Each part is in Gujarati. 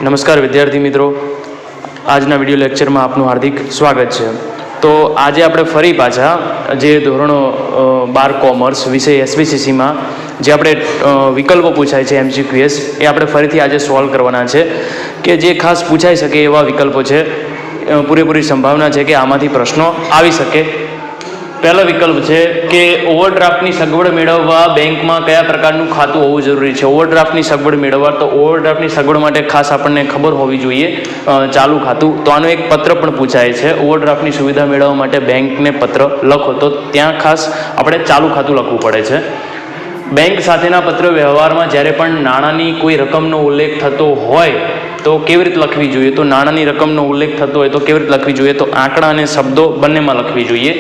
નમસ્કાર વિદ્યાર્થી મિત્રો, આજના વિડીયો લેક્ચરમાં આપનું હાર્દિક સ્વાગત છે। તો આજે આપણે ફરી પાછા જે ધોરણો 12 કોમર્સ વિષય એસવીસીસીમાં જે આપણે વિકલ્પો પૂછાય છે MCQS એ આપણે ફરીથી આજે સોલ્વ કરવાના છે કે જે ખાસ પૂછાઈ શકે એવા વિકલ્પો છે। પૂરેપૂરી સંભાવના છે કે આમાંથી પ્રશ્નો આવી શકે। પહેલો વિકલ્પ છે કે ઓવરડ્રાફ્ટની સગવડ મેળવવા બેંકમાં કયા પ્રકારનું ખાતું હોવું જરૂરી છે। ઓવરડ્રાફ્ટની સગવડ મેળવવા તો ઓવરડ્રાફ્ટની સગવડ માટે ખાસ આપણને ખબર હોવી જોઈએ ચાલુ ખાતું। તો આનો એક પત્ર પણ પૂછાય છે। ઓવરડ્રાફ્ટની સુવિધા મેળવવા માટે બેંકને પત્ર લખો તો ત્યાં ખાસ આપણે ચાલુ ખાતું લખવું પડે છે। બેંક સાથેના પત્ર વ્યવહારમાં જ્યારે પણ નાણાંની કોઈ રકમનો ઉલ્લેખ થતો હોય તો કેવી રીતે લખવી જોઈએ? તો નાણાંની રકમનો ઉલ્લેખ થતો હોય તો કેવી રીતે લખવી જોઈએ? તો આંકડા અને શબ્દો બંનેમાં લખવી જોઈએ।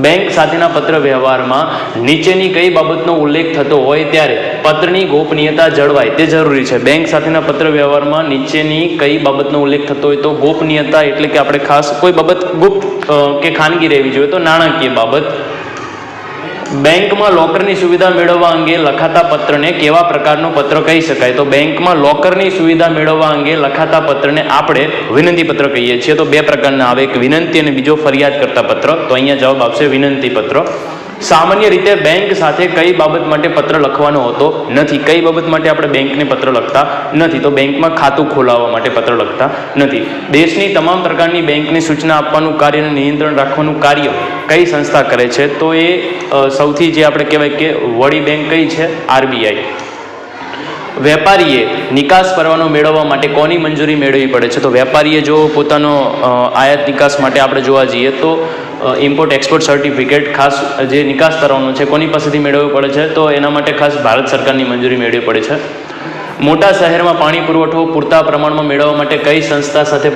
બેંક સાથેના પત્ર વ્યવહારમાં નીચેની કઈ બાબતનો ઉલ્લેખ થતો હોય ત્યારે પત્રની ગોપનીયતા જળવાય તે જરૂરી છે। બેંક સાથેના પત્ર વ્યવહારમાં નીચેની કઈ બાબતનો ઉલ્લેખ થતો હોય તો ગોપનીયતા એટલે કે આપણે ખાસ કોઈ બાબત ગુપ્ત કે ખાનગી રહેવી જોઈએ તો નાણાકીય બાબત। બેંકમાં લોકરની સુવિધા મેળવવા અંગે લખાતા પત્રને કેવા પ્રકારનો પત્ર કહી શકાય? તો બેંકમાં લોકરની સુવિધા મેળવવા અંગે લખાતા પત્રને આપણે વિનંતી પત્ર કહીએ છીએ। તો બે પ્રકારના આવે, એક વિનંતી અને બીજો ફરિયાદ કરતા પત્ર। તો અહીંયા જવાબ આવશે વિનંતી પત્ર। સામાન્ય રીતે બેંક સાથે કઈ બાબત માટે પત્ર લખવાનો હોતો નથી? કઈ બાબત માટે આપણે બેંકને પત્ર લખતા નથી? તો બેંકમાં ખાતું ખોલાવવા માટે પત્ર લખતા નથી। દેશની તમામ પ્રકારની બેંકને સૂચના આપવાનું કાર્ય અને નિયંત્રણ રાખવાનું કાર્ય કઈ સંસ્થા કરે છે? તો એ સૌથી જે આપણે કહેવાય કે વડી બેંક કઈ છે? RBI। વેપારીએ નિકાસ પરવાનો મેળવવા માટે કોની મંજૂરી મેળવવી પડે છે? તો વેપારીએ જો પોતાનો આયાત નિકાસ માટે આપણે જોવા જઈએ તો ઇમ્પોર્ટ એક્સપોર્ટ સર્ટિફિકેટ ખાસ જે નિકાસ પરવાનો છે કોની પાસેથી મેળવવું પડે છે? તો એના માટે ખાસ ભારત સરકારની મંજૂરી મેળવવી પડે છે। મોટા શહેરમાં પાણી પુરવઠો પૂરતા પ્રમાણમાં મેળવવા માટે કઈ સંસ્થા સાથે